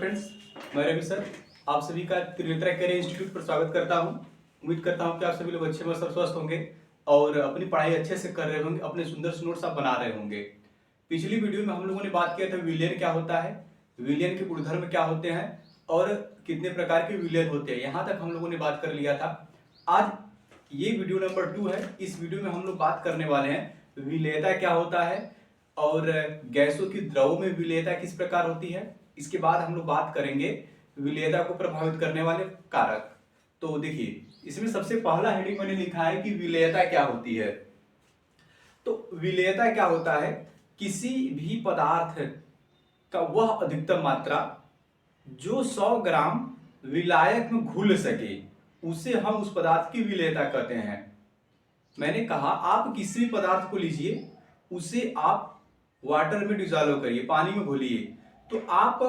Friends, मैं Ravi sir आप सभी का त्रिनेत्रा कैरियर इंस्टीट्यूट पर स्वागत करता हूं। उम्मीद करता हूं कि आप सभी लोग अच्छे मस्त और स्वस्थ होंगे और अपनी पढ़ाई अच्छे से कर रहे होंगे, अपने सुंदर से नोट्स आप बना रहे होंगे। पिछली वीडियो में हम लोगों ने बात किया था विलियन क्या होता है, विलियन के गुणधर्म क्या होते हैं और कितने प्रकार के विलियन होते हैं, यहाँ तक हम लोगों ने बात कर लिया था। आज ये वीडियो नंबर 2 है। इस वीडियो में हम लोग बात करने वाले हैं विलेयता क्या होता है और गैसों की द्रव में विलेयता किस प्रकार होती है। इसके बाद हम लोग बात करेंगे विलेयता को प्रभावित करने वाले कारक। तो देखिए, इसमें सबसे पहला हेडिंग मैंने लिखा है कि विलेयता क्या होती है। तो विलेयता क्या होता है, किसी भी पदार्थ का वह अधिकतम मात्रा जो 100 ग्राम विलायक में घुल सके उसे हम उस पदार्थ की विलेयता कहते हैं। मैंने कहा आप किसी भी पदार्थ को लीजिए, उसे आप वाटर में डिजॉल्व करिए, पानी में घोलिए, तो आप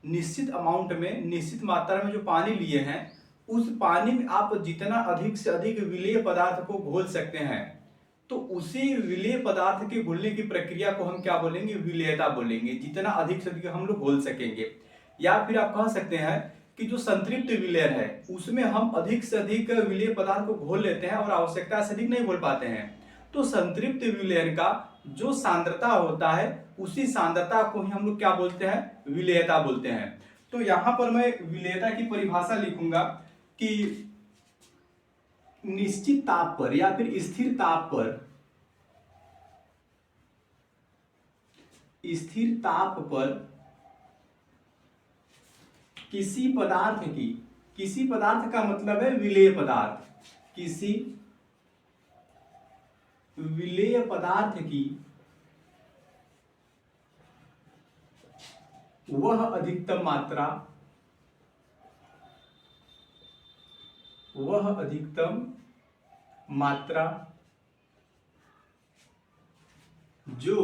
निश्चित अमाउंट में, निश्चित मात्रा में जो पानी लिए हैं उस पानी में आप जितना अधिक से अधिक विलेय पदार्थ को घोल सकते हैं, तो उसी विलेय पदार्थ के घुलने की प्रक्रिया को हम क्या बोलेंगे, विलेयता बोलेंगे। जितना अधिक से अधिक हम लोग घोल सकेंगे, या फिर आप कह सकते हैं कि जो संतृप्त विलेय है उसमें हम अधिक से अधिक विलेय पदार्थ को घोल लेते हैं और आवश्यकता से अधिक नहीं घोल पाते हैं। तो संतृप्त विलयन का जो सांद्रता होता है उसी सांद्रता को ही हम लोग क्या बोलते हैं, विलेयता बोलते हैं। तो यहां पर मैं विलेयता की परिभाषा लिखूंगा कि निश्चित ताप पर या फिर स्थिर ताप पर किसी पदार्थ का मतलब है विलेय पदार्थ, किसी विलेय पदार्थ की वह अधिकतम मात्रा जो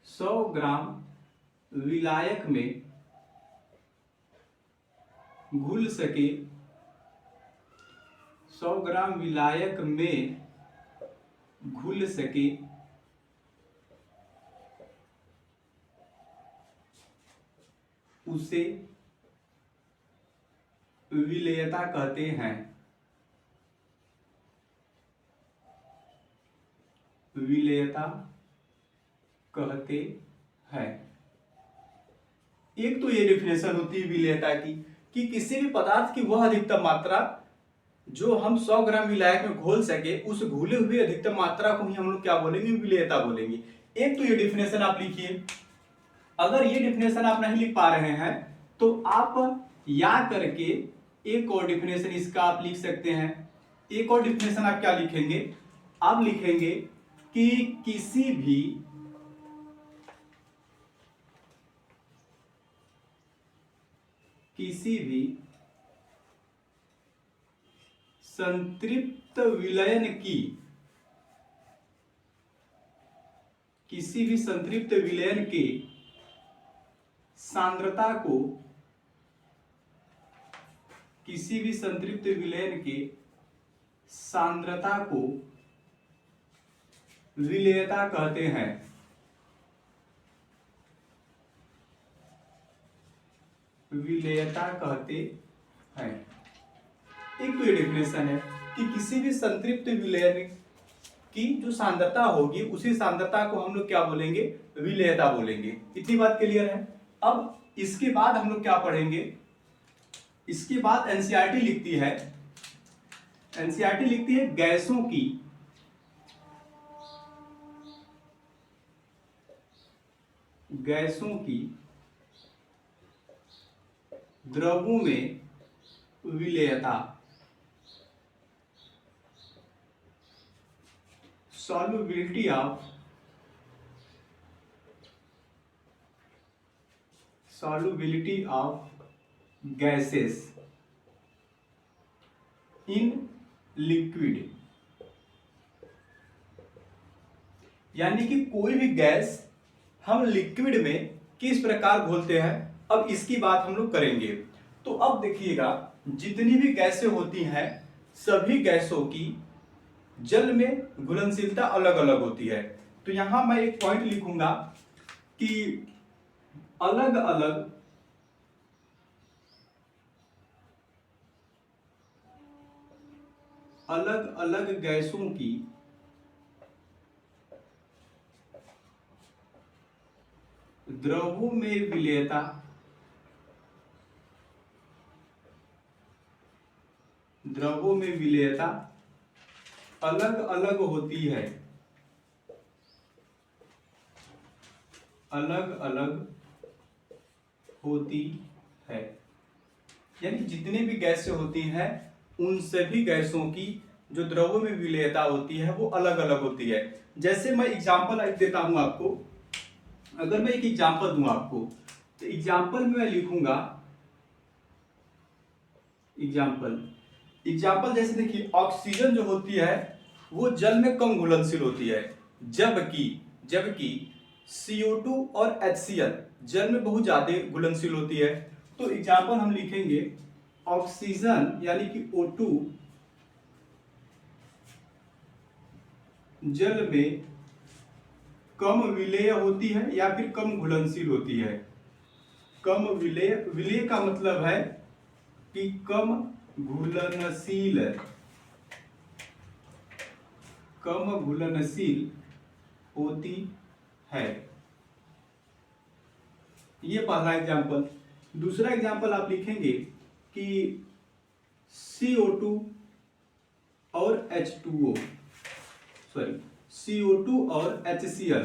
100 ग्राम विलायक में घुल सके, 100 ग्राम विलायक में घुल सके, उसे विलेयता कहते हैं। विलेयता कहते हैं। एक तो ये डेफिनेशन होती है विलेयता की कि किसी भी पदार्थ की वह अधिकतम मात्रा जो हम 100 ग्राम विलायक में घोल सके, उस घुले हुए अधिकतम मात्रा को ही हम लोग क्या बोलेंगे, विलेयता बोलेंगे। एक तो ये डेफिनेशन आप लिखिए। अगर ये डेफिनेशन आप नहीं लिख पा रहे हैं तो आप याद करके एक और डेफिनेशन इसका आप लिख सकते हैं। एक और डेफिनेशन आप क्या लिखेंगे, आप लिखेंगे कि किसी भी संतृप्त विलयन की, किसी भी संतृप्त विलयन के सांद्रता को, किसी भी संतृप्त विलयन के सांद्रता को विलेयता कहते हैं। विलेयता कहते हैं। एक तो ये डेफिनेशन है कि किसी भी संतृप्त विलयन की जो सांद्रता होगी उसी सांद्रता को हम लोग क्या बोलेंगे, विलेयता बोलेंगे। इतनी बात क्लियर है। अब इसके बाद हम लोग क्या पढ़ेंगे, इसके बाद एनसीईआरटी लिखती है, एनसीईआरटी लिखती है गैसों की द्रवों में विलेयता, solubility of gases in liquid, यानी कि कोई भी गैस हम लिक्विड में किस प्रकार घोलते हैं, अब इसकी बात हम लोग करेंगे। तो अब देखिएगा, जितनी भी गैसें होती हैं सभी गैसों की जल में घुलनशीलता अलग अलग होती है। तो यहां मैं एक पॉइंट लिखूंगा कि अलग अलग गैसों की द्रवों में विलेयता अलग अलग होती है, यानी जितने भी गैसें होती हैं उन सभी गैसों की जो द्रवों में विलेयता होती है वो अलग अलग होती है। जैसे मैं एग्जांपल देता हूं आपको, अगर मैं एक एग्जांपल दूं आपको, तो एग्जांपल में मैं लिखूंगा एग्जांपल जैसे देखिए, ऑक्सीजन जो होती है वो जल में कम घुलनशील होती है, जबकि CO2 और HCl जल में बहुत ज्यादा घुलनशील होती है। तो एग्जांपल हम लिखेंगे ऑक्सीजन यानी कि O2 जल में कम विलेय होती है या फिर कम घुलनशील होती है। कम विलेय का मतलब है कि कम घुलनशील होती है। ये पहला एग्जांपल। दूसरा एग्जांपल आप लिखेंगे कि CO2 और H2O, सॉरी CO2 और HCl,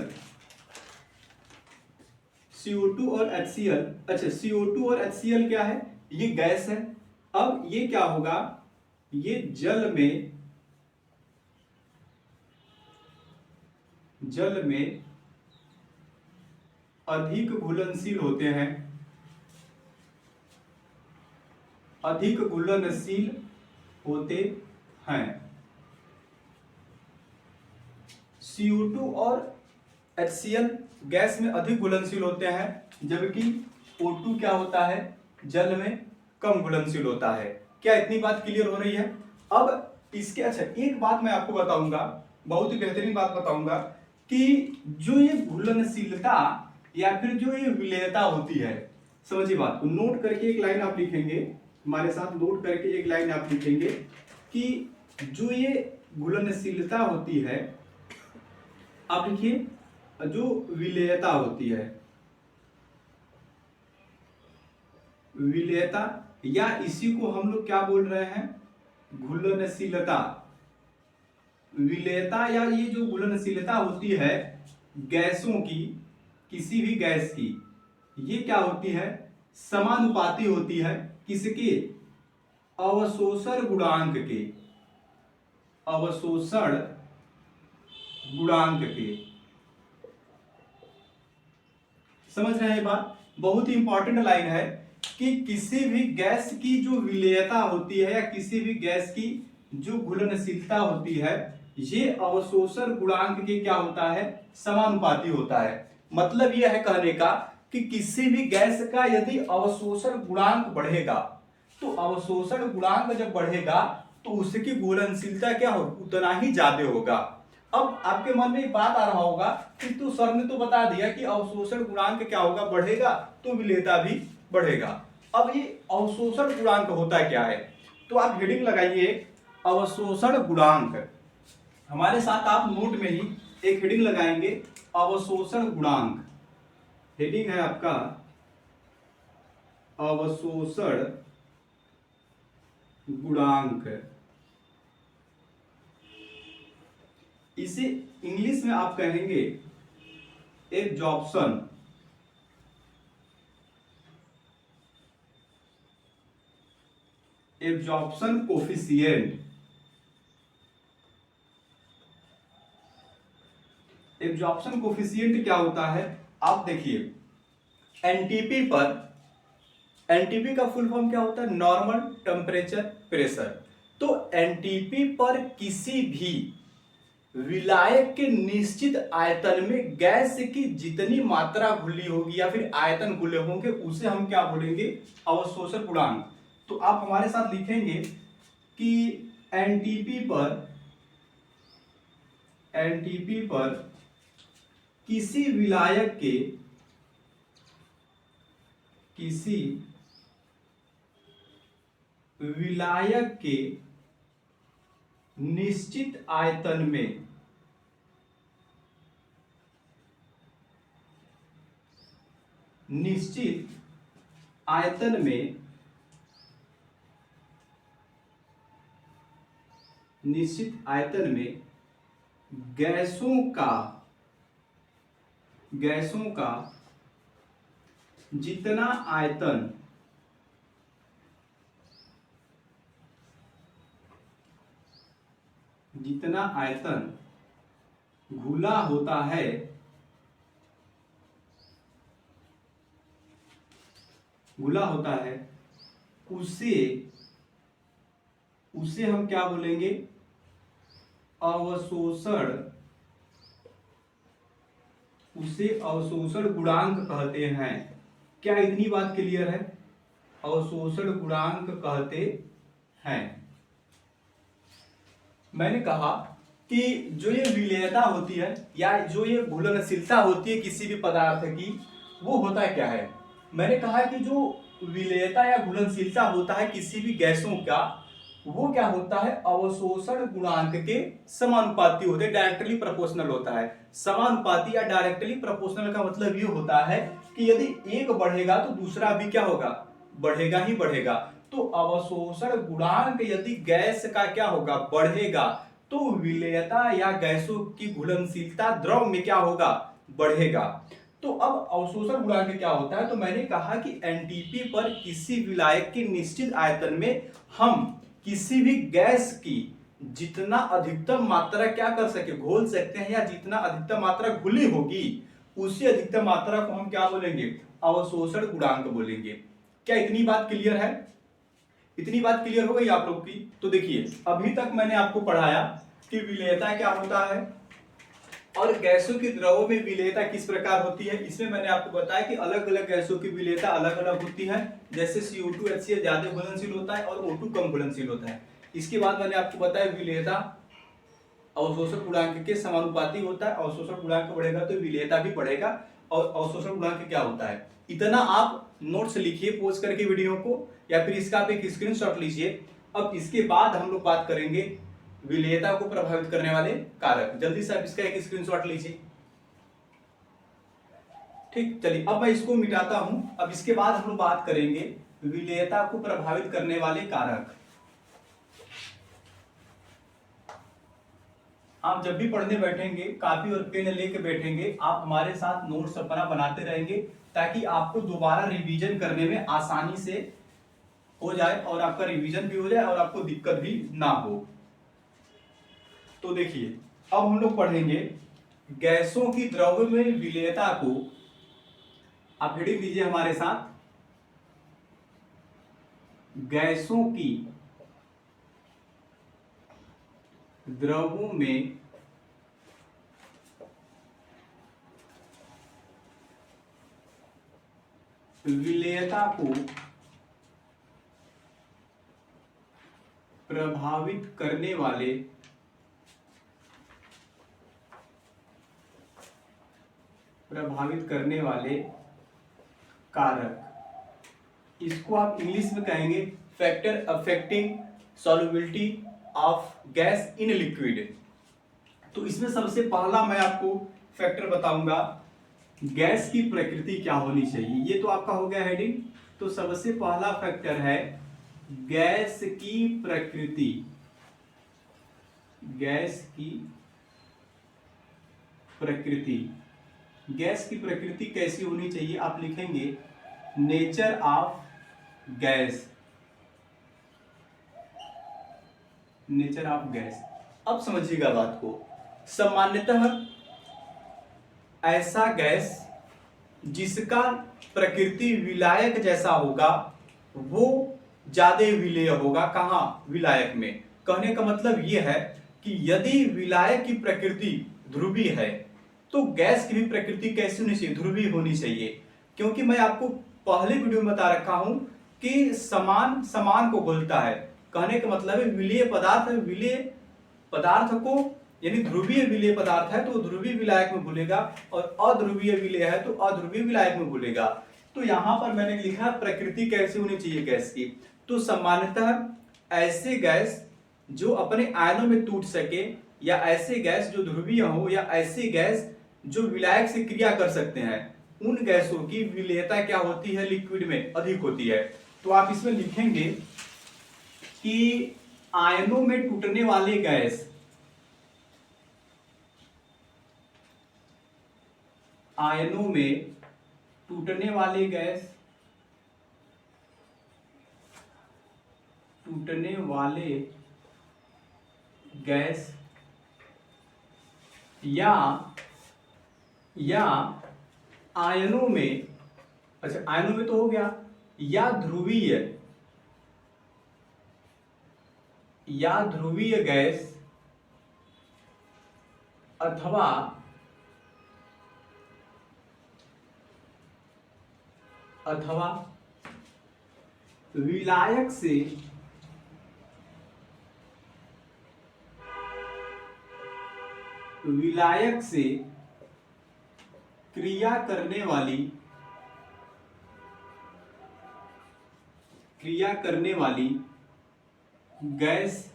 CO2 और HCl, अच्छा CO2 और HCl क्या है, ये गैस है। अब ये क्या होगा, ये जल में अधिक घुलनशील होते हैं, CO2 और HCl गैस में अधिक घुलनशील होते हैं, जबकि O2 क्या होता है, जल में कम घुलनशील होता है। क्या इतनी बात क्लियर हो रही है? अब इसके अच्छा एक बात मैं आपको बताऊंगा, बहुत ही बेहतरीन बात बताऊंगा कि जो ये घुलनशीलता या फिर जो ये विलेयता होती है, समझिए बात को, नोट करके एक लाइन आप लिखेंगे, हमारे साथ नोट करके एक लाइन आप लिखेंगे कि जो ये घुलनशीलता होती है, आप लिखिए जो विलेयता होती है, विलेयता, या इसी को हम लोग क्या बोल रहे हैं, घुलनशीलता। विलेयता या ये जो घुलनशीलता होती है गैसों की, किसी भी गैस की, ये क्या होती है, समानुपाती होती है किसके, अवशोषण गुणांक के, समझ रहे हैं बात? बहुत ही इंपॉर्टेंट लाइन है कि किसी भी गैस की जो विलेयता होती है या किसी भी गैस की जो घुलनशीलता होती है, ये अवशोषण गुणांक के क्या होता है, समानुपाती होता है। मतलब यह है कहने का कि किसी भी गैस का यदि अवशोषण गुणांक बढ़ेगा, तो अवशोषण गुणांक जब बढ़ेगा तो उसकी घुलनशीलता क्या हो, उतना ही ज्यादा होगा। अब आपके मन में एक बात आ रहा होगा कि तो सर ने तो बता दिया कि अवशोषण गुणांक क्या होगा, बढ़ेगा तो विलेयता भी बढ़ेगा। अब ये अवशोषण गुणांक होता क्या है, तो आप हेडिंग लगाइए अवशोषण गुणांक। हमारे साथ आप नोट में ही एक हेडिंग लगाएंगे अवशोषण गुणांक। हेडिंग है आपका अवशोषण गुणांक। इसे इंग्लिश में आप कहेंगे absorption, absorption coefficient. Absorption coefficient क्या होता है, आप देखिए एनटीपी पर, एनटीपी का फुल फॉर्म क्या होता है, नॉर्मल टेम्परेचर प्रेशर। तो एनटीपी पर किसी भी विलायक के निश्चित आयतन में गैस की जितनी मात्रा घुली होगी या फिर आयतन घुले होंगे उसे हम क्या बोलेंगे, अवशोषण गुणांक। तो आप हमारे साथ लिखेंगे कि एनटीपी पर किसी विलायक के किसी विलायक के निश्चित आयतन में निश्चित आयतन में निश्चित आयतन में गैसों का जितना आयतन घुला होता है उसे हम क्या बोलेंगे? अवशोषण गुणांक कहते हैं। क्या इतनी बात क्लियर है? अवशोषण गुणांक कहते हैं। मैंने कहा कि जो ये विलेयता होती है या जो ये घुलनशीलता होती है किसी भी पदार्थ की, वो होता है क्या है? मैंने कहा कि जो विलेयता या घुलनशीलता होता है किसी भी गैसों का, वो क्या होता है? अवशोषण गुणांक के समानुपाती होते हैं, डायरेक्टली प्रोपोर्शनल होता है। समानुपाती या डायरेक्टली प्रोपोर्शनल का मतलब ये होता है कि यदि एक बढ़ेगा तो दूसरा भी क्या होगा? बढ़ेगा ही बढ़ेगा। तो अवशोषण गुणांक यदि गैस का क्या होगा? बढ़ेगा, तो विलेयता या गैसों की घुलनशीलता द्रव में क्या होगा? बढ़ेगा। तो अब अवशोषण गुणांक क्या होता है? तो मैंने कहा कि एनटीपी पर किसी विलायक के निश्चित आयतन में हम किसी भी गैस की जितना अधिकतम मात्रा क्या कर सके? घोल सकते हैं, या जितना अधिकतम मात्रा घुली होगी उसी अधिकतम मात्रा को हम क्या बोलेंगे? अवशोषण गुणांक बोलेंगे। क्या इतनी बात क्लियर है? इतनी बात क्लियर हो गई आप लोग की? तो देखिए, अभी तक मैंने आपको पढ़ाया कि विलेयता क्या होता है और गैसों की द्रवों में विलेयता किस प्रकार होती है। इसमें मैंने आपको बताया कि अलग अलग गैसों की विलेयता अलग अलग होती है। जैसे CO2 HCl ज्यादा घुलनशील होता है और O2 कम घुलनशील होता है। इसके बाद मैंने आपको बताया विलेयता अवशोषण गुणांक के समानुपाती होता है। अवशोषण गुणांक बढ़ेगा तो विलेयता भी बढ़ेगा। और अवशोषण गुणांक क्या होता है, इतना आप नोट्स लिखिए पोस्ट करके वीडियो को, या फिर इसका आप एक स्क्रीनशॉट लीजिए। अब इसके बाद हम लोग बात करेंगे विलेयता को प्रभावित करने वाले कारक। जल्दी से आप इसका एक स्क्रीनशॉट लीजिए। ठीक, चलिए अब मैं इसको मिटाता हूं। अब इसके बाद हम लोग बात करेंगे विलेयता को प्रभावित करने वाले कारक। आप जब भी पढ़ने बैठेंगे कापी और पेन लेके बैठेंगे, आप हमारे साथ नोट्स अपना बनाते रहेंगे ताकि आपको दोबारा रिवीजन करने में आसानी से हो जाए और आपका रिवीजन भी हो जाए और आपको दिक्कत भी ना हो। तो देखिए, अब हम लोग पढ़ेंगे गैसों की द्रव में विलेयता को। आप हेडिंग दीजिए हमारे साथ, गैसों की द्रवों में विलेयता को प्रभावित करने वाले कारक। इसको आप इंग्लिश में कहेंगे factor affecting solubility of gas in liquid. तो इसमें सबसे पहला मैं आपको फैक्टर बताऊंगा, गैस की प्रकृति क्या होनी चाहिए। ये तो आपका हो गया हेडिंग। तो सबसे पहला फैक्टर है गैस की प्रकृति। गैस की प्रकृति, गैस की प्रकृति कैसी होनी चाहिए? आप लिखेंगे nature of gas. Nature of gas. अब समझिएगा बात को। सामान्यतः ऐसा गैस जिसका प्रकृति विलायक जैसा होगा वो ज्यादा विलेय होगा। कहां? विलायक में। कहने का मतलब यह है कि यदि विलायक की प्रकृति ध्रुवीय है तो गैस की भी प्रकृति कैसी होनी चाहिए? ध्रुवीय होनी चाहिए। क्योंकि मैं आपको पहले वीडियो में बता रखा हूं कि समान समान को घुलता है। कहने का मतलब है विलेय पदार्थ को यानी ध्रुवीय विलेय पदार्थ है तो ध्रुवीय विलायक में घुलेगा, और अध्रुवीय विलेय है तो अध्रुवीय विलायक में घुलेगा। तो यहां पर मैंने लिखा प्रकृति कैसी होनी चाहिए गैस की। तो सामान्यतः ऐसे गैस जो अपने आयनों में टूट सके, या ऐसे गैस जो ध्रुवीय हो, या ऐसे गैस जो विलायक से क्रिया कर सकते हैं, उन गैसों की विलेयता क्या होती है, लिक्विड में अधिक होती है। तो आप इसमें लिखेंगे कि आयनों में टूटने वाले गैस, आयनों में टूटने वाले गैस, टूटने वाले गैस या आयनों में, अच्छा आयनों में तो हो गया, या ध्रुवीय गैस अथवा विलायक से क्रिया करने वाली गैस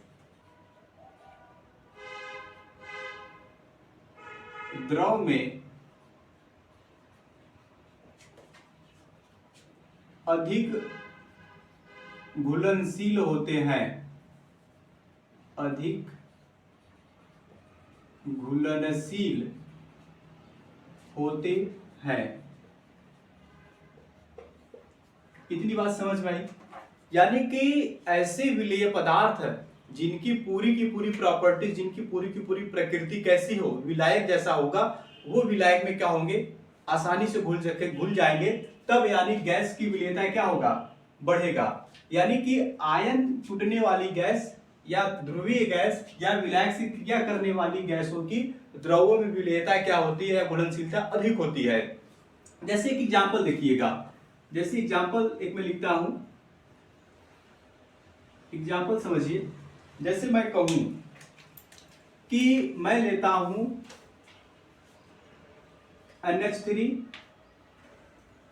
द्रव में अधिक घुलनशील होते हैं, अधिक घुलनशील होते हैं। इतनी बात समझ में आई। यानी कि ऐसे विलेय पदार्थ जिनकी पूरी की पूरी प्रॉपर्टी, जिनकी पूरी की पूरी प्रकृति कैसी हो, विलायक जैसा होगा, वो विलायक में क्या होंगे, आसानी से घुल जाएंगे। तब यानी गैस की विलेयता क्या होगा, बढ़ेगा। यानी कि आयन टूटने वाली गैस या ध्रुवीय गैस या विलायक से क्रिया करने वाली गैसों की द्रवों में विलेयता क्या होती है, घुलनशीलता अधिक होती है। जैसे एक एग्जांपल देखिएगा, जैसे एग्जांपल एक मैं लिखता हूं, एग्जांपल समझिए। जैसे मैं कहूं कि मैं लेता हूं NH3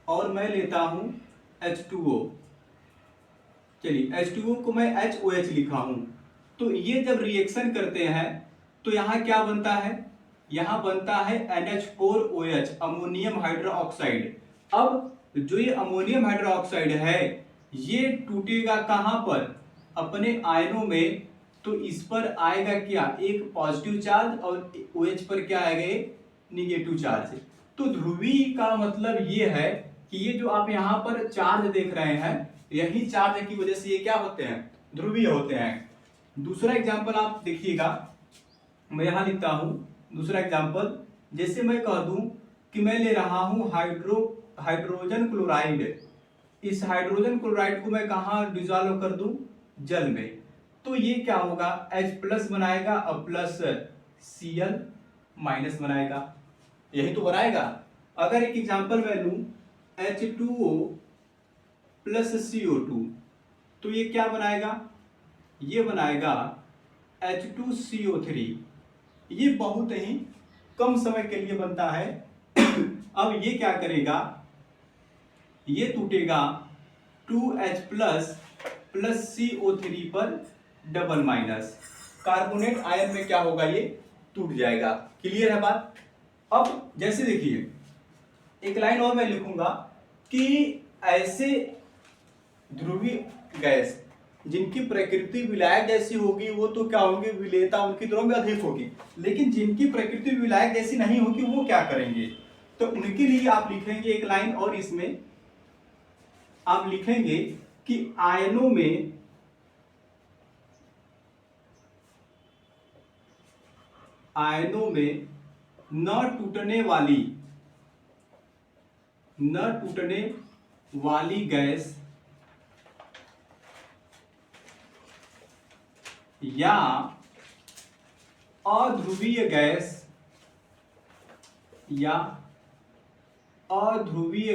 और मैं लेता हूं H2O। चलिए H2O को मैं HOH लिखा हूं। तो ये जब रिएक्शन करते हैं तो यहां क्या बनता है, यहां बनता है NH4OH, अमोनियम हाइड्रोक्साइड। अब जो ये अमोनियम हाइड्रोक्साइड है ये टूटेगा कहां पर, अपने आयनों में। तो इस पर आएगा क्या, एक पॉजिटिव चार्ज, और OH पर क्या आएगा, निगेटिव चार्ज। तो ध्रुवीय का मतलब ये है कि ये जो आप यहाँ पर चार्ज देख रहे हैं, यही चार्ज की वजह से ये क्या होते हैं, ध्रुवीय होते हैं। दूसरा एग्जांपल आप देखिएगा, मैं यहां लिखता हूं दूसरा एग्जांपल। जैसे मैं कह दूं कि मैं ले रहा हूं हाइड्रोजन क्लोराइड। इस हाइड्रोजन क्लोराइड को मैं कहां डिजॉल्व कर दूं, जल में। तो ये क्या होगा, H+ बनाएगा और प्लस Cl माइनस बनाएगा, यही तो बनाएगा। अगर एक एग्जांपल मैं लूं H2O प्लस CO2, तो ये क्या बनाएगा, ये बनाएगा H2CO3। ये बहुत ही कम समय के लिए बनता है। अब ये क्या करेगा, ये टूटेगा 2H+ प्लस CO3 पर डबल माइनस, कार्बोनेट आयन में क्या होगा, ये टूट जाएगा। क्लियर है बात। अब जैसे देखिए एक लाइन और मैं लिखूंगा कि ऐसे ध्रुवीय गैस जिनकी प्रकृति विलायक जैसी होगी वो तो क्या होंगे, विलेयता उनकी द्रव में अधिक होगी। लेकिन जिनकी प्रकृति विलायक जैसी नहीं होगी वो क्या करेंगे, तो उनके लिए आप लिखेंगे एक लाइन और, इसमें आप लिखेंगे कि आयनों में न टूटने वाली गैस या अध्रुवीय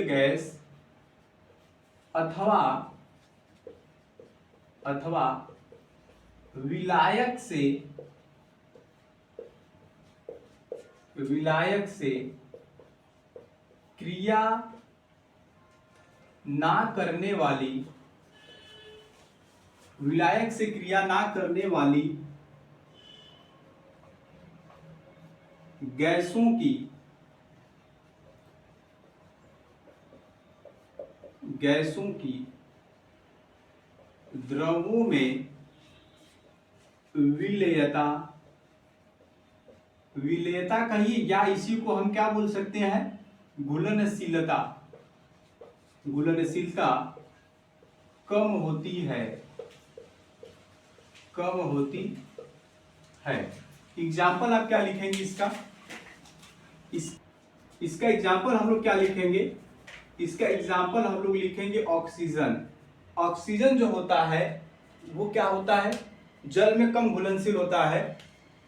गैस अथवा विलायक से विलायक से क्रिया ना करने वाली, विलायक से क्रिया ना करने वाली गैसों की द्रवों में विलेयता कहिए, या इसी को हम क्या बोल सकते हैं, घुलनशीलता कम होती है। एग्जाम्पल आप क्या लिखेंगे इसका, इसका एग्जाम्पल हम लोग क्या लिखेंगे, इसका एग्जाम्पल हम लोग लिखेंगे ऑक्सीजन। ऑक्सीजन जो होता है वो क्या होता है, जल में कम घुलनशील होता है।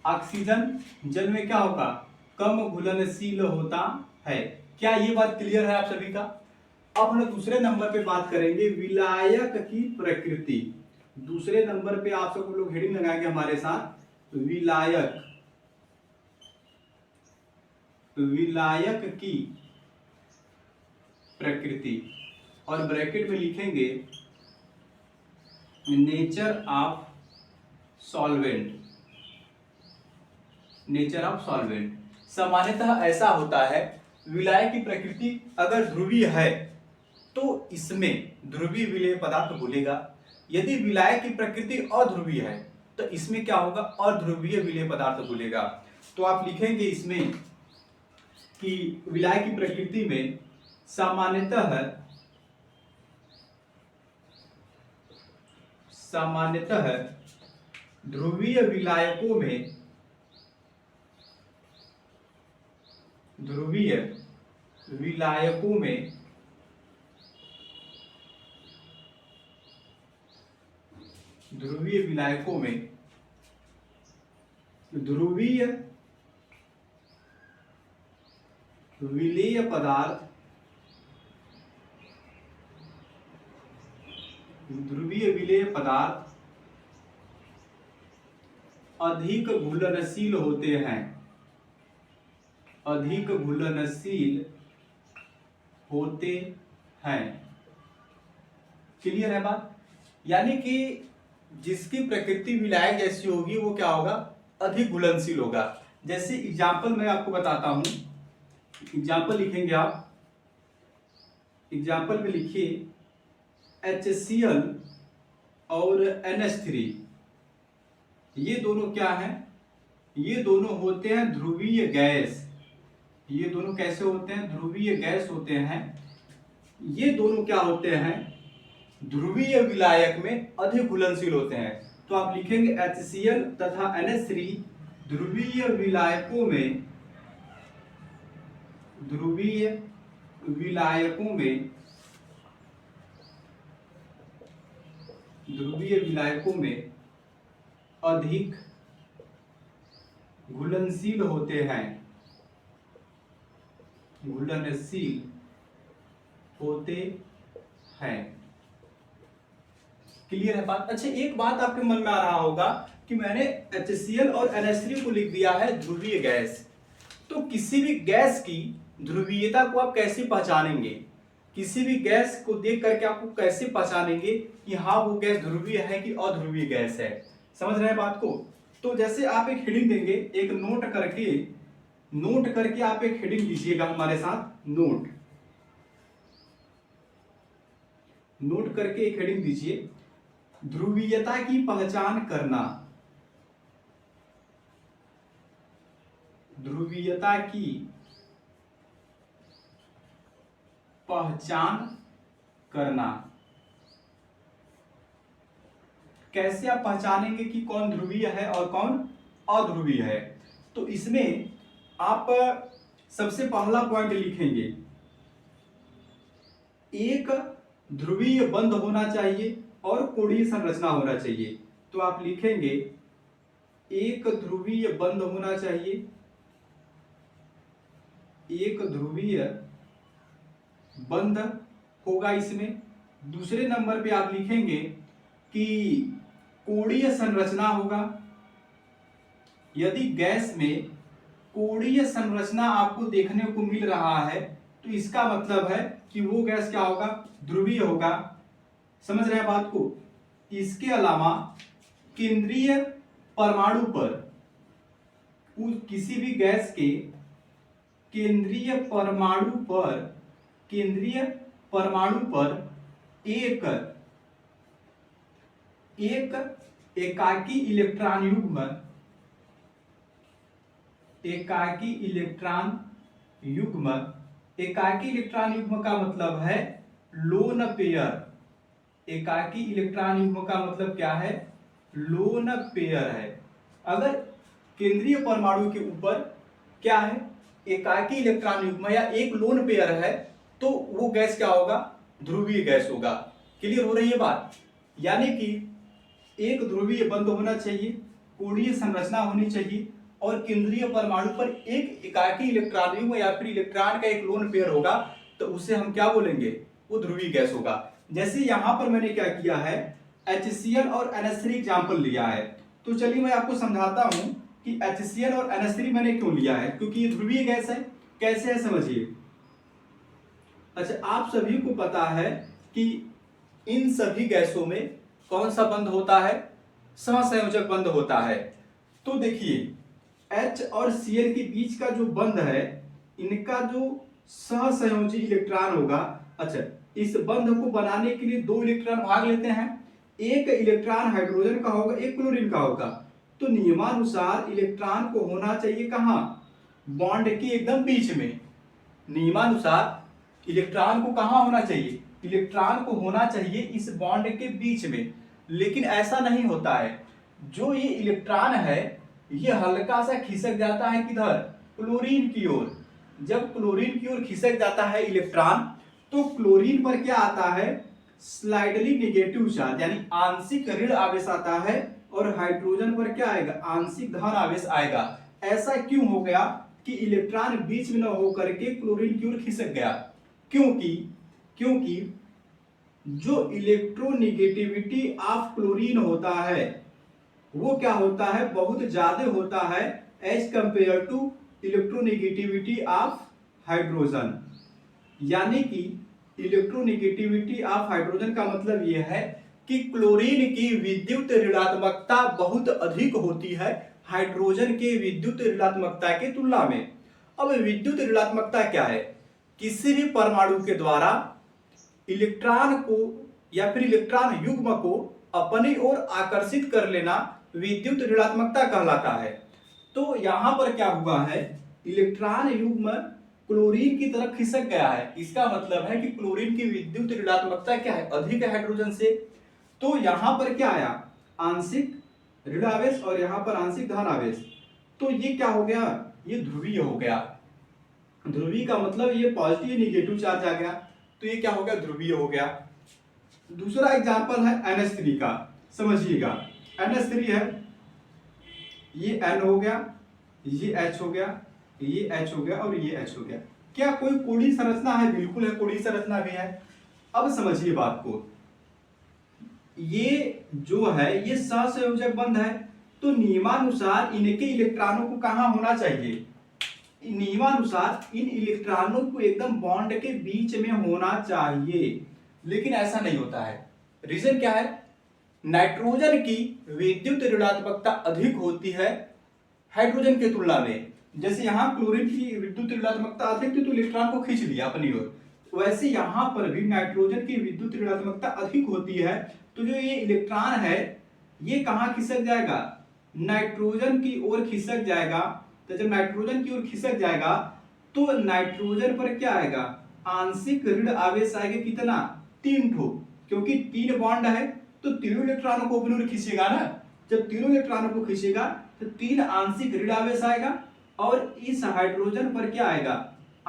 ऑक्सीजन जल में क्या होगा, कम घुलनशील होता है। क्या ये बात क्लियर है आप सभी का? अब हम दूसरे नंबर पे बात करेंगे विलायक की प्रकृति। दूसरे नंबर पे आप सब लोग हेडिंग लगाएंगे हमारे साथ, विलायक की प्रकृति, और ब्रैकेट में लिखेंगे नेचर ऑफ सॉल्वेंट। सामान्यतः ऐसा होता है, विलायक की प्रकृति अगर ध्रुवीय है तो इसमें ध्रुवीय विलेय पदार्थ घुलेगा। यदि विलायक की प्रकृति अध्रुवीय है तो इसमें क्या होगा, अध्रुवीय विलेय पदार्थ घुलेगा। तो आप लिखेंगे इसमें कि विलायक की प्रकृति में सामान्यतः ध्रुवीय विलायकों में ध्रुवीय विलेय पदार्थ अधिक घुलनशील होते हैं। क्लियर है बात? यानी कि जिसकी प्रकृति विलायक जैसी होगी वो क्या होगा, अधिक घुलनशील होगा। जैसे एग्जाम्पल मैं आपको बताता हूं, एग्जाम्पल लिखेंगे आप, एग्जाम्पल में लिखिए HCl और NH3, ये दोनों क्या हैं, ये दोनों होते हैं ध्रुवीय गैस। ये दोनों कैसे होते हैं, ध्रुवीय गैस होते हैं। ये दोनों क्या होते हैं, ध्रुवीय विलायक में अधिक घुलनशील होते हैं। तो आप लिखेंगे HCl तथा NH3 ध्रुवीय विलायकों में अधिक घुलनशील होते हैं। क्लियर है बात? अच्छा, एक बात आपके मन में आ रहा होगा कि मैंने HCl और NH3 को लिख दिया है ध्रुवीय गैस, तो किसी भी गैस की ध्रुवीयता को आप कैसे पहचानेंगे? किसी भी गैस को देख करके आपको कैसे पहचानेंगे कि हाँ वो गैस ध्रुवीय है कि अध्रुवीय गैस है? समझ रहे हैं बात को? तो जैसे आप एक हेडिंग देंगे, एक नोट करके आप एक हेडिंग दीजिएगा हमारे साथ, नोट करके एक हेडिंग दीजिए, ध्रुवीयता की पहचान करना। ध्रुवीयता की पहचान करना। कैसे आप पहचानेंगे कि कौन ध्रुवीय है और कौन अध्रुवीय है? तो इसमें आप सबसे पहला पॉइंट लिखेंगे, एक ध्रुवीय बंध होना चाहिए और कोणीय संरचना होना चाहिए। तो आप लिखेंगे एक ध्रुवीय बंध होना चाहिए, एक ध्रुवीय बंध होगा इसमें। दूसरे नंबर पे आप लिखेंगे कि कोणीय संरचना होगा। यदि गैस में कोणीय संरचना आपको देखने को मिल रहा है, तो इसका मतलब है कि वो गैस क्या होगा, ध्रुवीय होगा। समझ रहे हैं बात को। इसके अलावा केंद्रीय परमाणु पर किसी भी गैस के केंद्रीय परमाणु पर एक एकाकी इलेक्ट्रॉन युग्म का मतलब है लोन पेयर। एकाकी इलेक्ट्रॉन युग्म का मतलब क्या है, लोन पेयर है। अगर केंद्रीय परमाणु के ऊपर क्या है, एकाकी इलेक्ट्रॉन युग्म या एक लोन पेयर है, तो वो गैस क्या होगा, ध्रुवीय गैस होगा। क्लियर हो रही है बात। यानी कि एक ध्रुवीय बंध होना चाहिए, कोणीय संरचना होनी चाहिए, और केंद्रीय परमाणु पर एक एकाकी इलेक्ट्रॉन युग्म या फिर इलेक्ट्रॉन का एक लोन पेयर होगा, तो उसे हम क्या बोलेंगे, वो ध्रुवीय गैस होगा। जैसे यहां पर मैंने क्या किया है, HCl और NH3 एग्जाम्पल लिया है। तो चलिए मैं आपको समझाता हूं कि HCl और NH3 मैंने क्यों लिया है, क्योंकि ये ध्रुवीय गैस है। कैसे है समझिए। अच्छा, आप सभी को पता है कि इन सभी गैसों में कौन सा बंध होता है, सहसंयोजक बंध होता है। तो देखिए H और Cl के बीच का जो बंध है, इनका जो सहसंयोजी इलेक्ट्रॉन होगा। अच्छा, इस बंध को बनाने के लिए दो इलेक्ट्रॉन भाग लेते हैं, एक इलेक्ट्रॉन हाइड्रोजन का होगा, एक क्लोरीन का होगा। तो नियमानुसार इलेक्ट्रॉन को होना चाहिए कहाँ, बॉन्ड के एकदम बीच में। नियमानुसार इलेक्ट्रॉन को कहाँ होना चाहिए, इलेक्ट्रॉन को होना चाहिए इस बॉन्ड के बीच में। लेकिन ऐसा नहीं होता है। जो ये इलेक्ट्रॉन है ये हल्का सा खिसक जाता है किधर, क्लोरीन की ओर। जब क्लोरीन की ओर खिसक जाता है इलेक्ट्रॉन, तो क्लोरीन पर क्या आता है, स्लाइडली नेगेटिव चार्ज यानी आंशिक ऋण आवेश आता है, और हाइड्रोजन पर क्या आएगा, आंशिक धन आवेश आएगा। ऐसा क्यों हो गया कि इलेक्ट्रॉन बीच में न होकर के क्लोरीन की ओर खिसक गया, क्योंकि जो इलेक्ट्रोनेगेटिविटी ऑफ क्लोरीन होता है वो क्या होता है, बहुत ज्यादा होता है as compare to electronegativity of hydrogen. यानी कि इलेक्ट्रोनेगेटिविटी ऑफ हाइड्रोजन का मतलब यह है कि क्लोरीन की विद्युत ऋणात्मकता बहुत अधिक होती है हाइड्रोजन के विद्युत ऋणात्मकता की तुलना में। अब विद्युत ऋणात्मकता क्या है, किसी भी परमाणु के द्वारा इलेक्ट्रॉन को या फिर इलेक्ट्रॉन युग्म को अपनी ओर आकर्षित कर लेना विद्युत ऋणात्मकता कहलाता है। तो यहां पर क्या हुआ है, इलेक्ट्रॉन युग्म क्लोरीन की तरफ खिसक गया है। इसका मतलब है कि क्लोरीन की विद्युत ऋणात्मकता क्या है, अधिक है हाइड्रोजन से। तो यहां पर क्या आया, आंशिक ऋण आवेश, और यहां पर आंशिक धन आवेश। तो ये क्या हो गया, ये ध्रुवीय हो गया। ध्रुवीय का मतलब ये पॉजिटिव निगेटिव चार्ज आ गया, तो ये क्या हो गया, ध्रुवीय हो गया। दूसरा एग्जांपल है NH3 का, समझिएगा। NH3 है, ये N हो गया, ये H हो गया, ये H हो गया और ये H हो गया। क्या कोई कोणीय संरचना है, बिल्कुल है, कोणीय संरचना भी है। अब समझिए बात को, ये जो है ये सहसंयोजक बंध है, तो नियमानुसार इनके इलेक्ट्रॉनों को कहां होना चाहिए, नियमानुसार इन इलेक्ट्रॉनों को एकदम बॉन्ड के बीच में होना चाहिए। लेकिन ऐसा नहीं होता है। रीजन क्या है, नाइट्रोजन की विद्युत ऋणात्मकता अधिक होती है हाइड्रोजन की तुलना में। जैसे यहाँ क्लोरीन की विद्युत ऋणात्मकता अधिक थी तो इलेक्ट्रॉन को खींच लिया अपनी ओर, वैसे यहाँ पर भी नाइट्रोजन की विद्युत ऋणात्मकता अधिक होती है, तो जो ये इलेक्ट्रॉन है ये कहाँ खिसक जाएगा, नाइट्रोजन की ओर खिसक जाएगा। तो जब नाइट्रोजन की ओर खिसक जाएगा तो नाइट्रोजन पर क्या आएगा, आंशिक ऋण आवेश आएगा, कितना, 3 ठो, क्योंकि 3 बॉन्ड है तो तीनों इलेक्ट्रॉनों को अपनी ओर खींचेगा ना। जब तीनों इलेक्ट्रॉनों को खींचेगा तो 3 आंशिक ऋण आवेश आएगा, और इस हाइड्रोजन पर क्या आएगा,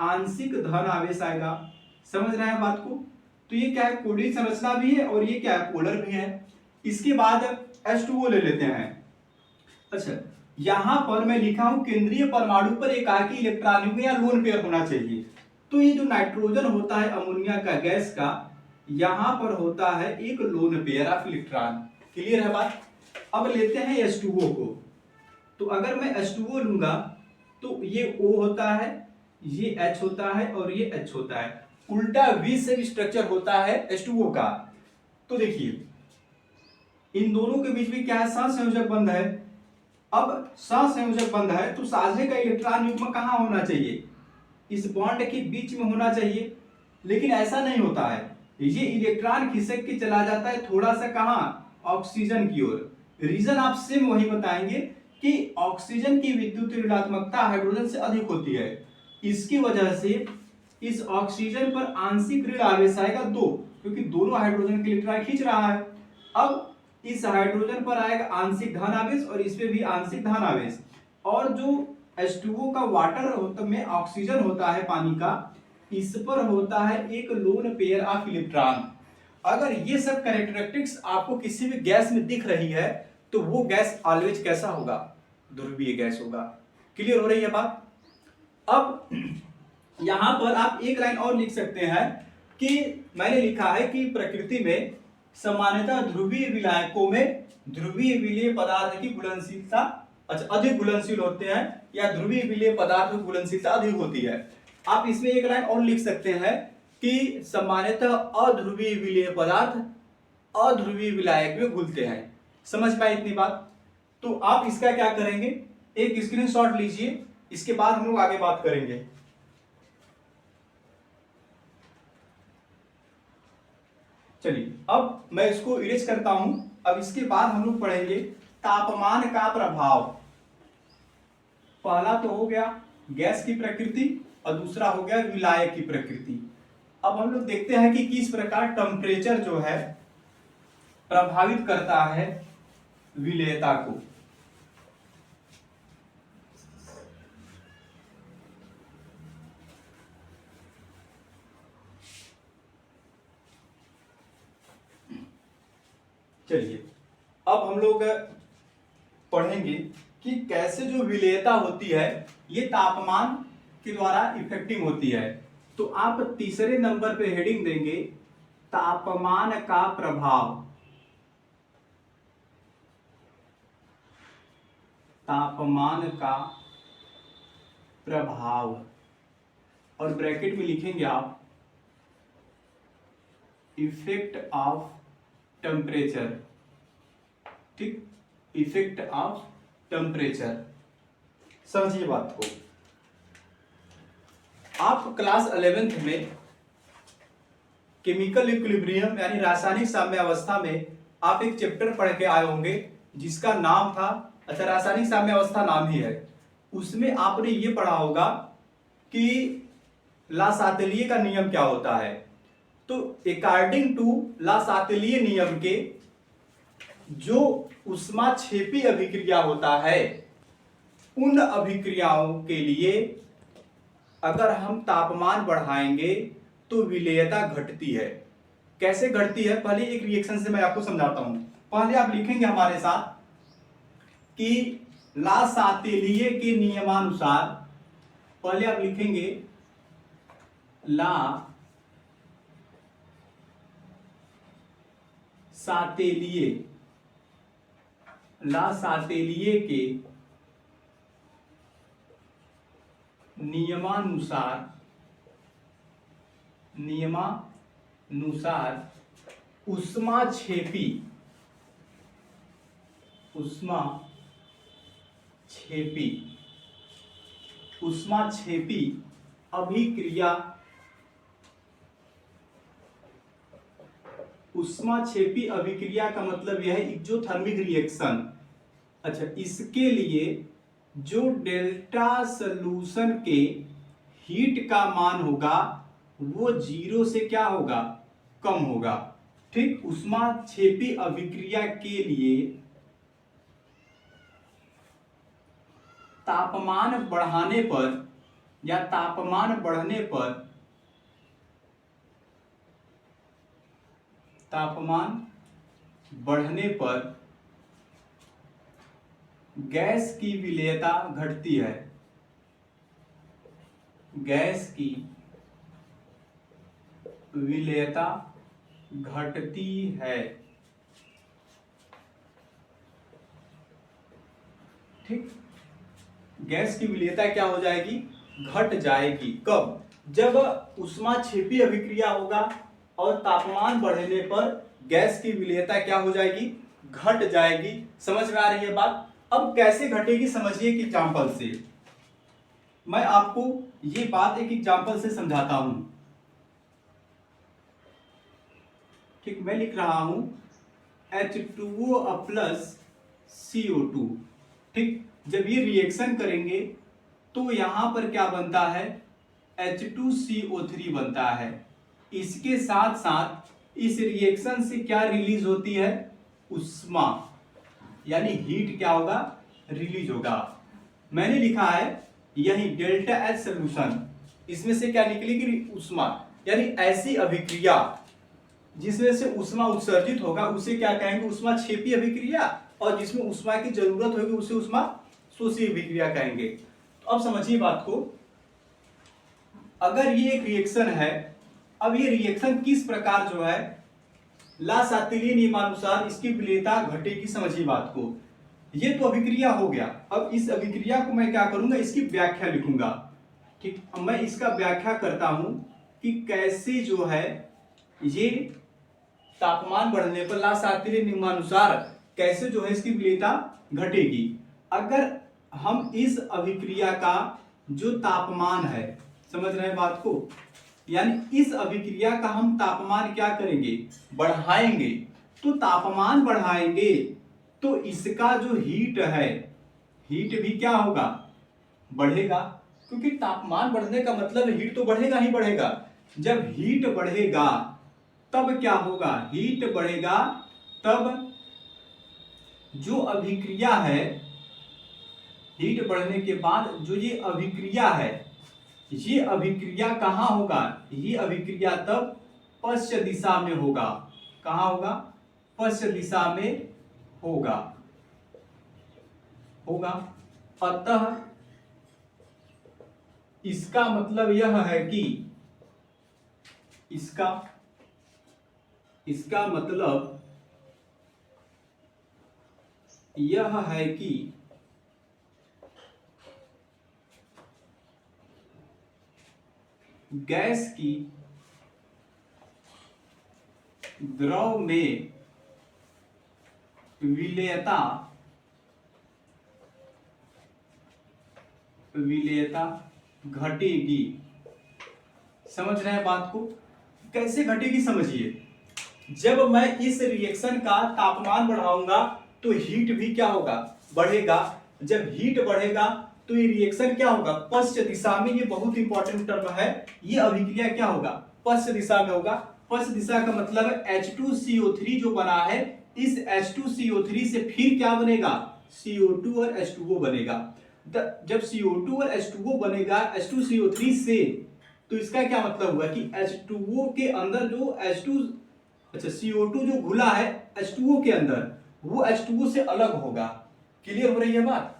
आंशिक धन आवेश आएगा। समझ रहे हैं बात को। तो ये क्या है, कोणीय संरचना भी है और ये क्या है, पोलर भी है। इसके बाद H2O ले लेते हैं। अच्छा, यहां पर मैं लिखा हूं केंद्रीय परमाणु पर एकाकी इलेक्ट्रॉन युग्म या लोन पेयर होना चाहिए। तो ये जो नाइट्रोजन होता है अमोनिया का गैस का, यहां पर होता है एक lone pair of electron. Clear है बात। अब लेते हैं H2O को। तो अगर मैं H2O लूंगा तो ये O होता है, ये H होता है और ये H होता है। उल्टा V से स्ट्रक्चर होता है H2O का। तो देखिए इन दोनों के बीच में क्या है, सहसंयोजक बंध है। अब सहसंयोजक बंध है तो साझे का इलेक्ट्रॉन युग्म कहाँ होना चाहिए, इस बॉन्ड के बीच में होना चाहिए, लेकिन ऐसा नहीं होता है। ये इलेक्ट्रॉन खिसक के चला जाता है थोड़ा सा कहाँ, ऑक्सीजन की ओर। रीजन आप सेम वही बताएंगे कि ऑक्सीजन की विद्युत ऋणात्मकता हाइड्रोजन से अधिक होती है, इसकी वजह से इस ऑक्सीजन पर आंशिक ऋण आवेश आएगा 2, क्योंकि दोनों हाइड्रोजन के इलेक्ट्रॉन खींच रहा है। अब इस हाइड्रोजन पर आएगा आंशिक धन आवेश और इस पे भी आंशिक धन आवेश, और जो H2O का वाटर में ऑक्सीजन होता है पानी का, इस पर होता है एक लोन पेयर ऑफ इलेक्ट्रॉन। अगर ये सब कैरेक्टरिस्टिक्स आपको किसी भी गैस में दिख रही है तो वो गैस ऑलवेज कैसा होगा, ध्रुवीय गैस होगा। क्लियर हो रही है बात। अब यहां पर आप एक लाइन और लिख सकते हैं कि मैंने लिखा है कि प्रकृति में सामान्यतः ध्रुवीय विलायकों में ध्रुवीय विलेय पदार्थ की घुलनशीलता अधिक घुलनशील होते हैं, या ध्रुवीय विलेय पदार्थ की घुलनशीलता अधिक होती है। आप इसमें एक लाइन और लिख सकते हैं कि सामान्यतः अध्रुवीय विलेय पदार्थ अध्रुवीय विलायक में घुलते हैं। समझ पाए इतनी बात। तो आप इसका क्या करेंगे, एक स्क्रीनशॉट लीजिए, इसके बाद हम लोग आगे बात करेंगे। चलिए अब मैं इसको इरेज करता हूं। अब इसके बाद हम लोग पढ़ेंगे तापमान का प्रभाव। पहला तो हो गया गैस की प्रकृति और दूसरा हो गया विलायक की प्रकृति। अब हम लोग देखते हैं कि किस प्रकार टेम्परेचर जो है प्रभावित करता है विलेयता को। चलिए अब हम लोग पढ़ेंगे कि कैसे जो विलेयता होती है ये तापमान के द्वारा इफेक्टिंग होती है। तो आप तीसरे नंबर पे हेडिंग देंगे तापमान का प्रभाव। तापमान का प्रभाव और ब्रैकेट में लिखेंगे आप इफेक्ट ऑफ टेम्परेचर। ठीक, इफेक्ट ऑफ टेम्परेचर। समझिए बात को। आप क्लास 11th में केमिकल इक्विलिब्रियम यानी रासायनिक साम्यावस्था में आप एक चैप्टर पढ़ के आए होंगे जिसका नाम था, अच्छा रासायनिक साम्यावस्था नाम ही है, उसमें आपने ये पढ़ा होगा कि लासातेलिये का नियम क्या होता है। तो अकॉर्डिंग टू लासातेलिये नियम के जो ऊष्माक्षेपी अभिक्रिया होता है उन अभिक्रियाओं के लिए अगर हम तापमान बढ़ाएंगे तो विलेयता घटती है। कैसे घटती है, पहले एक रिएक्शन से मैं आपको समझाता हूं। पहले आप लिखेंगे हमारे साथ कि लासातेलिये के नियमानुसार, पहले आप लिखेंगे लासातेलिये के नियमानुसार ऊष्माक्षेपी अभिक्रिया, ऊष्माक्षेपी अभिक्रिया का मतलब यह है एक्सोथर्मिक रिएक्शन। अच्छा, इसके लिए जो डेल्टा सॉल्यूशन के हीट का मान होगा वो 0 से क्या होगा, कम होगा। ठीक, ऊष्माक्षेपी अभिक्रिया के लिए तापमान बढ़ाने पर या तापमान बढ़ने पर गैस की विलेयता घटती है। गैस की विलेयता घटती है। ठीक, गैस की विलेयता क्या हो जाएगी, घट जाएगी। कब, जब ऊष्माक्षेपी अभिक्रिया होगा और तापमान बढ़ने पर गैस की विलेयता क्या हो जाएगी, घट जाएगी। समझ में आ रही है बात। अब कैसे घटेगी समझिए एक एग्जांपल से। मैं आपको ये बात एक एग्जांपल से समझाता हूं। ठीक, मैं लिख रहा हूं H2O प्लस CO2। ठीक, जब ये रिएक्शन करेंगे तो यहां पर क्या बनता है, H2CO3 बनता है। इसके साथ साथ इस रिएक्शन से क्या रिलीज होती है, उष्मा, यानी हीट क्या होगा, रिलीज होगा। मैंने लिखा है यही डेल्टा एच सोल्यूशन, इसमें से क्या निकलेगी, उष्मा। यानी ऐसी अभिक्रिया जिसमें से उष्मा उत्सर्जित होगा उसे क्या कहेंगे, ऊष्माक्षेपी अभिक्रिया, और जिसमें उष्मा की जरूरत होगी उसे उष्मा शोषी अभिक्रिया कहेंगे। तो अब समझिए बात को। अगर ये एक रिएक्शन है, अब ये रिएक्शन किस प्रकार जो है ला-शास्त्रीय नियमानुसार इसकी विलेयता घटेगी। समझिए बात को। ये तो अभिक्रिया हो गया। अब इस अभिक्रिया को मैं क्या करूंगा, इसकी व्याख्या लिखूंगा। ठीक, अब मैं इसका व्याख्या करता हूं कि कैसे जो है ये तापमान बढ़ने पर ला-शास्त्रीय नियमानुसार कैसे जो है इसकी विलेयता घटेगी। अगर हम इस अभिक्रिया का जो तापमान है, समझ रहे हैं बात को, यानी इस अभिक्रिया का हम तापमान क्या करेंगे, बढ़ाएंगे। तो तापमान बढ़ाएंगे तो इसका जो हीट है, हीट भी क्या होगा, बढ़ेगा। क्योंकि तापमान बढ़ने का मतलब हीट तो बढ़ेगा ही बढ़ेगा। जब हीट बढ़ेगा तब क्या होगा, हीट बढ़ेगा तब जो अभिक्रिया है, हीट बढ़ने के बाद जो ये अभिक्रिया है, ये अभिक्रिया कहां होगा, ये अभिक्रिया तब पश्चिम दिशा में होगा। कहां होगा, पश्चिम दिशा में होगा। अतः इसका मतलब यह है कि इसका मतलब यह है कि गैस की द्रव में विलेयता घटेगी। समझ रहे हैं बात को, कैसे घटेगी समझिए। जब मैं इस रिएक्शन का तापमान बढ़ाऊंगा तो हीट भी क्या होगा, बढ़ेगा। जब हीट बढ़ेगा तो ये रिएक्शन क्या होगा, पश्चिम दिशा में। ये बहुत इंपॉर्टेंट टर्म है। ये अभिक्रिया क्या होगा, पश्चिम दिशा में होगा। पश्चिम दिशा का मतलब है H2CO3 जो बना है, इस H2CO3 से फिर क्या बनेगा, CO2 और H2O बनेगा। जब CO2 और H2O बनेगा H2CO3 से, तो इसका क्या मतलब हुआ कि H2O के अंदर जो CO2 जो घुला है H2O के अंदर, वो H2O से अलग होगा। क्लियर हो रही है बात।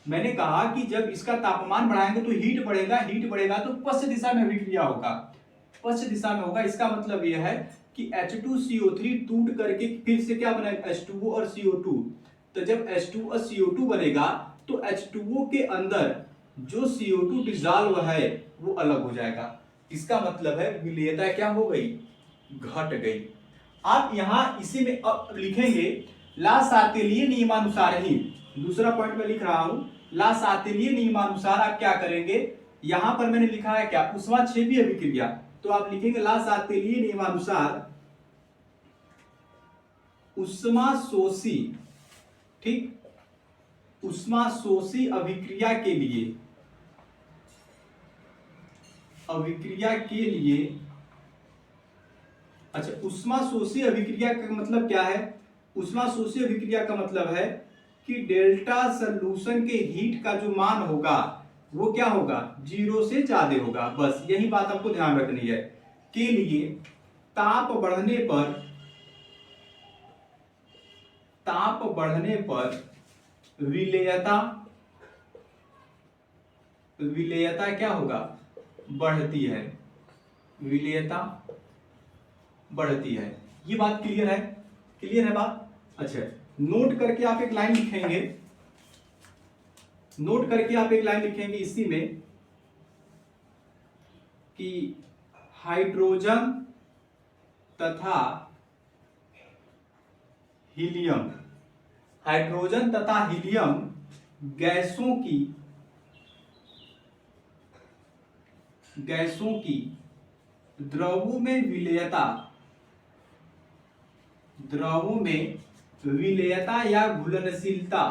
मैंने कहा कि जब इसका तापमान बढ़ाएंगे तो हीट बढ़ेगा, हीट बढ़ेगा तो पश्चिम दिशा में अभिक्रिया होगा, पश्चिम दिशा में होगा। इसका मतलब यह है कि H2CO3 टूट करके फिर से क्या बनेगा, H2O और CO2। तो जब H2 और CO2 बनेगा तो H2O के अंदर जो CO2 डिसॉल्व है वो अलग हो जाएगा। इसका मतलब है विलेयता क्या हो गई, घट गई। आप यहां इसी में अब लिखेंगे ला-शास्त्रीय नियमानुसार ही। दूसरा पॉइंट में लिख रहा हूं, ला-शास्त्रीय नियमानुसार आप क्या करेंगे, यहां पर मैंने लिखा है क्या, ऊष्माक्षेपी अभिक्रिया। तो आप लिखेंगे ला-शास्त्रीय नियमानुसार उष्मा शोषी, ठीक, उष्मा शोषी अभिक्रिया के लिए अच्छा, उष्मा शोषी अभिक्रिया का मतलब क्या है, उष्मा शोषी अभिक्रिया का मतलब है कि डेल्टा सॉल्यूशन के हीट का जो मान होगा वो क्या होगा, 0 से ज्यादा होगा। बस यही बात आपको ध्यान रखनी है। के लिए ताप बढ़ने पर विलेयता क्या होगा, बढ़ती है, विलेयता बढ़ती है। ये बात क्लियर है, क्लियर है बात। अच्छा, नोट करके आप एक लाइन लिखेंगे, नोट करके आप एक लाइन लिखेंगे इसी में कि हाइड्रोजन तथा हीलियम, हाइड्रोजन तथा हीलियम गैसों की द्रवों में विलेयता या घुलनशीलता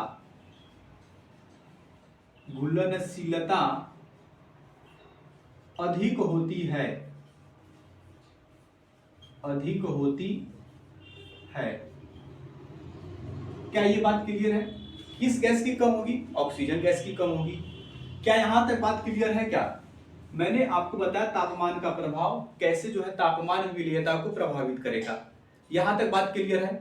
अधिक होती है। क्या ये बात क्लियर है? किस गैस की कम होगी? ऑक्सीजन गैस की कम होगी। क्या यहां तक बात क्लियर है? क्या मैंने आपको बताया तापमान का प्रभाव कैसे जो है तापमान विलेयता को प्रभावित करेगा। यहां तक बात क्लियर है।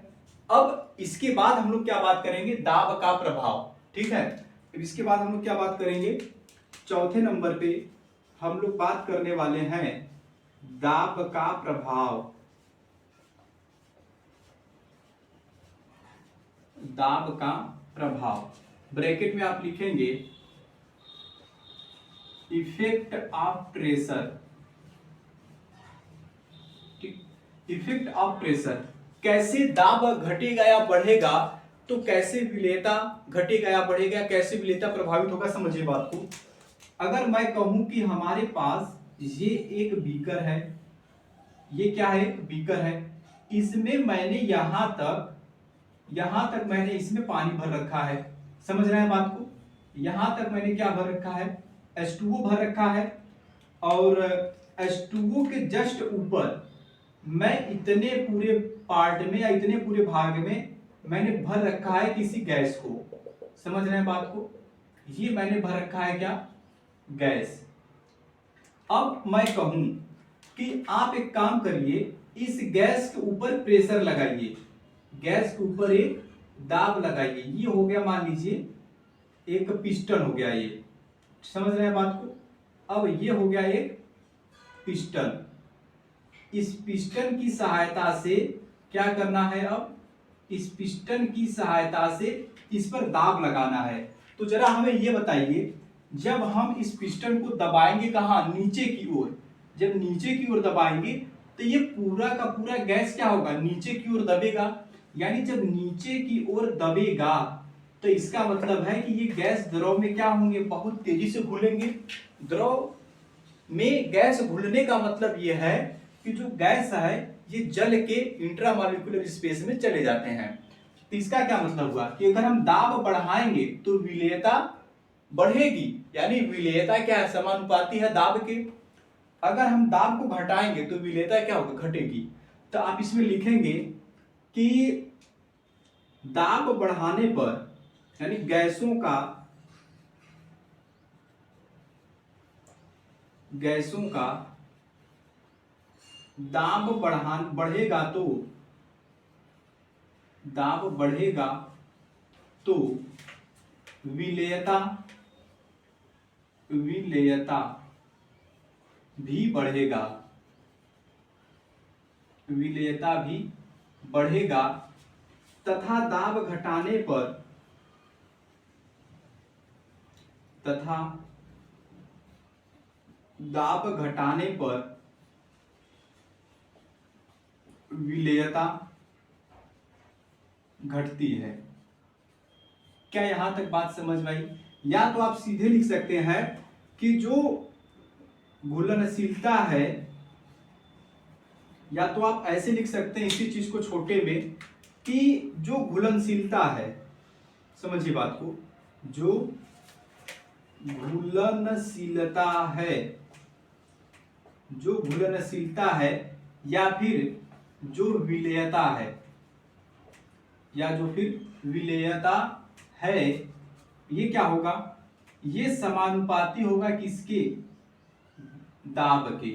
अब इसके बाद हम लोग क्या बात करेंगे? दाब का प्रभाव। ठीक है, इसके बाद हम लोग क्या बात करेंगे? चौथे नंबर पे हम लोग बात करने वाले हैं दाब का प्रभाव। दाब का प्रभाव ब्रैकेट में आप लिखेंगे इफेक्ट ऑफ प्रेशर। ठीक, इफेक्ट ऑफ प्रेशर, कैसे दाब घटेगा या बढ़ेगा, तो कैसे विलेयता घटेगा या बढ़ेगा, कैसे विलेयता प्रभावित होगा। समझिए बात को। अगर मैं कहूं कि हमारे पास ये एक बीकर है, ये क्या है? बीकर है। इसमें मैंने यहां तक मैंने इसमें पानी भर रखा है। समझ रहे हैं बात को? यहां तक मैंने क्या भर रखा है? H2O भर रखा है। और H2O के जस्ट ऊपर मैं इतने पूरे पार्ट में या इतने पूरे भाग में मैंने भर रखा है किसी गैस को। समझ रहे हैं बात को? ये मैंने भर रखा है क्या? गैस। अब मैं कहूं कि आप एक काम करिए, इस गैस के ऊपर प्रेशर लगाइए, गैस के ऊपर एक दाब लगाइए। ये हो गया मान लीजिए एक पिस्टन हो गया ये। समझ रहे हैं बात को? अब ये हो गया एक पिस्टन। इस पिस्टन की सहायता से क्या करना है? अब इस पिस्टन की सहायता से इस पर दाब लगाना है। तो जरा हमें ये बताइए, जब हम इस पिस्टन को दबाएंगे कहाँ? नीचे की ओर। जब नीचे की ओर दबाएंगे तो ये पूरा का पूरा गैस क्या होगा? नीचे की ओर दबेगा। यानी जब नीचे की ओर दबेगा तो इसका मतलब है कि ये गैस द्रव में क्या होंगे? बहुत तेजी से घुलेंगे। द्रव में गैस घुलने का मतलब ये है कि जो गैस है ये जल के इंट्रामॉलिक्यूलर स्पेस में चले जाते हैं। तो इसका क्या मतलब हुआ कि अगर हम दाब बढ़ाएंगे तो विलेयता बढ़ेगी। यानी विलेयता क्या है? समानुपाती है दाब के। अगर हम दाब को घटाएंगे तो विलेयता क्या होगा? घटेगी। तो आप इसमें लिखेंगे कि दाब बढ़ाने पर यानी गैसों का दाब बढ़ेगा तो विलेयता भी बढ़ेगा तथा दाब घटाने पर विलेयता घटती है। क्या यहां तक बात समझ में आई? या तो आप सीधे लिख सकते हैं कि जो घुलनशीलता है, या तो आप ऐसे लिख सकते हैं इसी चीज को छोटे में कि जो घुलनशीलता है, समझिए बात को, जो घुलनशीलता है या फिर जो विलेयता है, ये क्या होगा? ये समानुपाती होगा किसके? दाब के।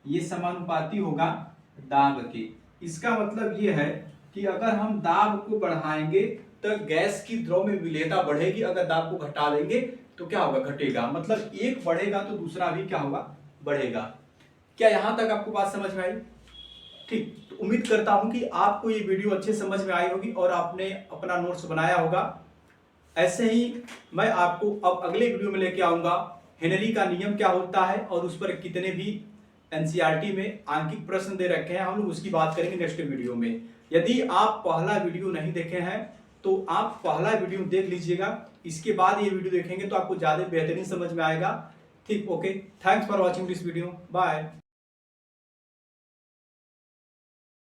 ये समानुपाती होगा दाब के। इसका मतलब ये है कि अगर हम दाब को बढ़ाएंगे तो गैस की द्रव में विलेयता बढ़ेगी, अगर दाब को घटा देंगे तो क्या होगा? घटेगा। मतलब एक बढ़ेगा तो दूसरा भी क्या होगा? बढ़ेगा। क्या यहां तक आपको बात समझ में आई? ठीक, तो उम्मीद करता हूं कि आपको ये वीडियो अच्छे समझ में आई होगी और आपने अपना नोट्स बनाया होगा। ऐसे ही मैं आपको अब अगले वीडियो में लेके आऊंगा हेनरी का नियम क्या होता है और उस पर कितने भी एनसीईआरटी में आंकिक प्रश्न दे रखे हैं, हम लोग उसकी बात करेंगे नेक्स्ट वीडियो में। यदि आप पहला वीडियो नहीं देखे हैं तो आप पहला वीडियो देख लीजिएगा, इसके बाद ये वीडियो देखेंगे तो आपको ज्यादा बेहतरीन समझ में आएगा। ठीक, okay, thanks for watching this video, bye.